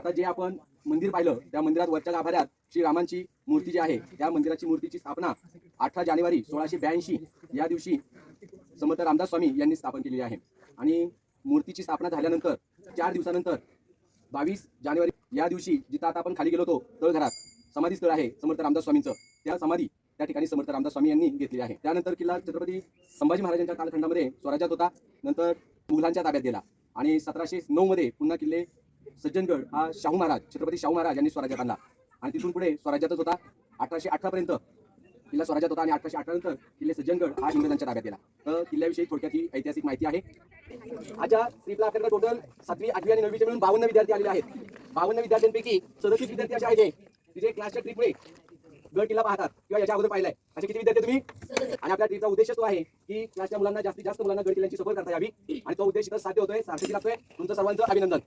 आता जे आपण मंदिर पाहिलं त्या मंदिरात वरच्या गाभाऱ्यात श्रीरामांची मूर्ती जी आहे त्या मंदिराची मूर्तीची स्थापना 18 जानेवारी 1682 या दिवशी समर्थ रामदास स्वामी यांनी स्थापन केलेली आहे। आणि मूर्तीची स्थापना झाल्यानंतर 4 दिवसानंतर 22 जानेवारी या दिवशी जिथं आता आपण खाली गेलो होतो तळघरात समाधी स्थळ आहे समर्थ रामदास स्वामींचं, त्या समाधी त्या ठिकाणी समर्थ रामदास स्वामी यांनी घेतलेली आहे। त्यानंतर किल्ला छत्रपती संभाजी महाराजांच्या कालखंडामध्ये स्वराज्यात होता, नंतर मुघलांच्या ताब्यात गेला आणि 1709 मध्ये पुन्हा किल्ले सज्जनगड हा शाहू महाराज छत्रपती शाहू महाराज यांनी स्वराज्यात आणला आणि तिथून पुढे स्वराज्यातच होता। 1818 पर्यंत किल्ला स्वराज्यात होता आणि 1818 नंतर किल्ले सज्जनगड हा इंग्रजांच्या ताब्यात गेला। तर किल्ल्याविषयी थोडक्यात ही ऐतिहासिक माहिती आहे। आजच्या ट्रिपला आपल्याकडे टोटल 7वी 8वी आणि 9वीचे मिळून 52 विद्यार्थी आलेले आहेत। 52 विद्यार्थ्यांपैकी 37 विद्यार्थी असे आहेत की जे क्लासच्या ट्रिपमुळे गड किल्ला पाहतात किंवा याच्या अगोदर पाहिलाय। असे किती विद्यार्थी तुम्ही? आणि आपल्या ट्रिपचा उद्देश तो आहे की क्लासच्या मुलांना जास्तीत जास्त मुलांना गड किल्ल्यांची सफर करता यावी आणि तो उद्देश इथं साध्य होतोय, सार्थकी लागतोय। तुमचं सर्वांचं अभिनंदन।